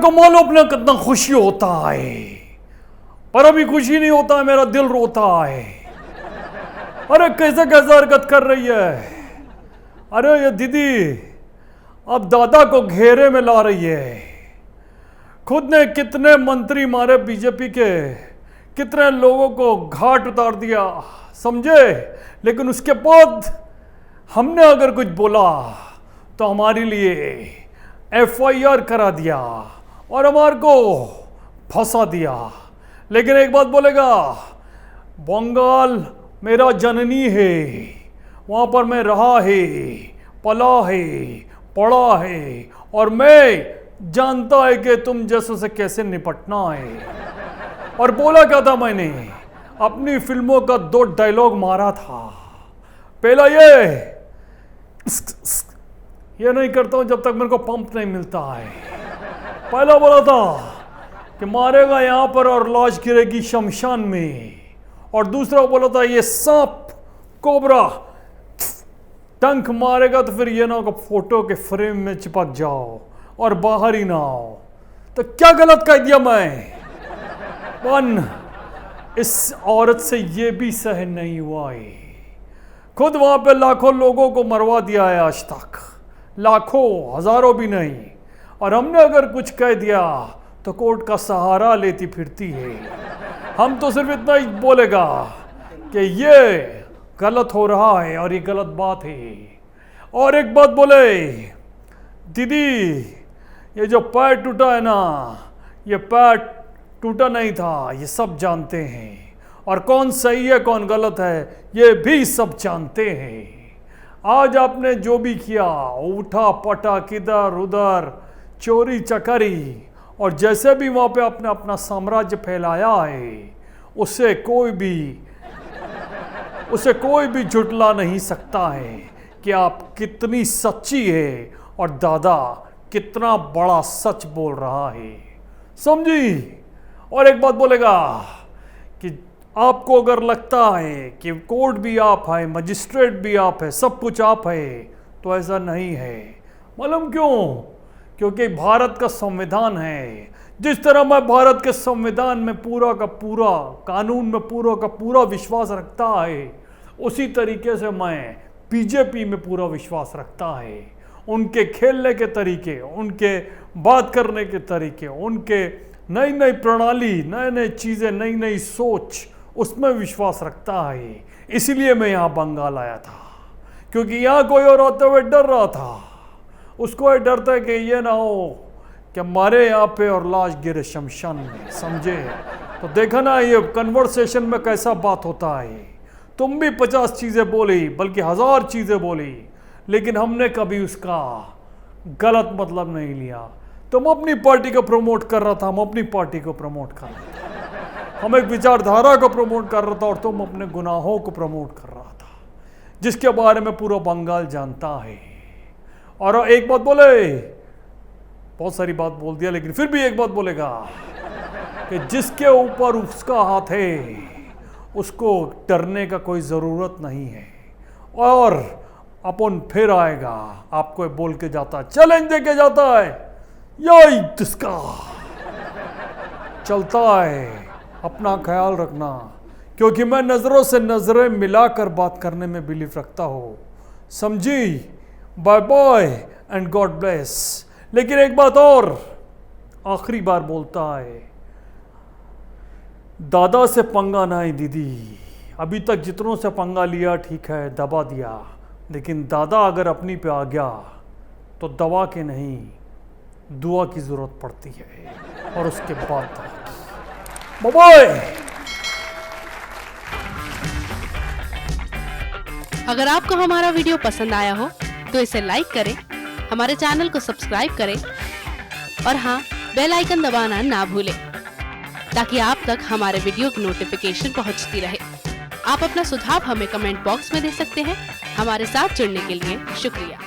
को मालूम अपना कितना खुशी होता है, पर अभी खुशी नहीं होता है, मेरा दिल रोता है। अरे कैसे कैसे हरकत कर रही है। अरे ये दीदी अब दादा को घेरे में ला रही है। खुद ने कितने मंत्री मारे बीजेपी के, कितने लोगों को घाट उतार दिया, समझे। लेकिन उसके बाद हमने अगर कुछ बोला तो हमारे लिए FIR करा दिया और हमारे को फंसा दिया। लेकिन एक बात बोलेगा, बंगाल मेरा जननी है, वहाँ पर मैं रहा है, पला है, पढ़ा है, और मैं जानता है कि तुम जैसों से कैसे निपटना है। और बोला क्या था मैंने, अपनी फिल्मों का 2 डायलॉग मारा था। पहला ये नहीं करता हूं जब तक मेरे को पंप नहीं मिलता है। पहला बोला था कि मारेगा यहां पर और लाश गिरेगी शमशान में। और दूसरा बोला था ये सांप कोबरा टंक मारेगा तो फिर ये ना को फोटो के फ्रेम में चिपक जाओ और बाहर ही ना आओ। तो क्या गलत कह दिया मैं? इस औरत से ये भी सहन नहीं हुआ है। खुद वहां पे लाखों लोगों को मरवा दिया है आज तक, लाखों, हजारों भी नहीं। और हमने अगर कुछ कह दिया तो कोर्ट का सहारा लेती फिरती है। हम तो सिर्फ इतना ही बोलेगा कि ये गलत हो रहा है और ये गलत बात है। और एक बात बोले, दीदी ये जो पैर टूटा है ना, ये पैर टूटा नहीं था, ये सब जानते हैं। और कौन सही है कौन गलत है ये भी सब जानते हैं। आज आपने जो भी किया, उठा पटा किधर उधर, चोरी चकारी, और जैसे भी वहाँ पे आपने अपना साम्राज्य फैलाया है, उसे कोई भी झुटला नहीं सकता है कि आप कितनी सच्ची है और दादा कितना बड़ा सच बोल रहा है, समझी। और एक बात बोलेगा कि आपको अगर लगता है कि कोर्ट भी आप है, मजिस्ट्रेट भी आप है, सब कुछ आप है, तो ऐसा नहीं है। मालूम क्यों? क्योंकि भारत का संविधान है। जिस तरह मैं भारत के संविधान में पूरा का पूरा, कानून में पूरा का पूरा विश्वास रखता है, उसी तरीके से मैं बीजेपी में पूरा विश्वास रखता है। उनके खेलने के तरीके, उनके बात करने के तरीके, उनके नई नई प्रणाली, नए नए चीज़ें, नई नई सोच, उसमें विश्वास रखता है। इसीलिए मैं यहाँ बंगाल आया था, क्योंकि यहाँ कोई और होते हुए डर रहा था। उसको ये डरता है कि ये ना हो कि हमारे यहाँ पे और लाश गिरे शमशान में, समझे। तो देखा ना ये कन्वर्सेशन में कैसा बात होता है। तुम भी 50 चीज़ें बोली, बल्कि 1000 चीज़ें बोली, लेकिन हमने कभी उसका गलत मतलब नहीं लिया। तुम अपनी पार्टी को प्रमोट कर रहा था, हम अपनी पार्टी को प्रमोट कर रहा था। हम एक विचारधारा को प्रमोट कर रहा था और तुम अपने गुनाहों को प्रमोट कर रहा था, जिसके बारे में पूरा बंगाल जानता है। और एक बात बोले, बहुत सारी बात बोल दिया, लेकिन फिर भी एक बात बोलेगा कि जिसके ऊपर उसका हाथ है उसको डरने का कोई ज़रूरत नहीं है। और अपन फिर आएगा, आपको बोल के जाता, चैलेंज दे के जाता है, यही जिसका चलता है। अपना ख्याल रखना, क्योंकि मैं नज़रों से नज़रें मिलाकर बात करने में बिलीव रखता हूँ, समझी। Bye bye and God bless. लेकिन एक बात और आखिरी बार बोलता है, दादा से पंगा नहीं दीदी। अभी तक जितनों से पंगा लिया ठीक है, दबा दिया, लेकिन दादा अगर अपनी पे आ गया तो दवा के नहीं, दुआ की ज़रूरत पड़ती है। और उसके बाद बाय। अगर आपको हमारा वीडियो पसंद आया हो तो इसे लाइक करें, हमारे चैनल को सब्सक्राइब करें और हाँ, बेल आइकन दबाना ना भूलें, ताकि आप तक हमारे वीडियो की नोटिफिकेशन पहुंचती रहे। आप अपना सुझाव हमें कमेंट बॉक्स में दे सकते हैं। हमारे साथ जुड़ने के लिए शुक्रिया।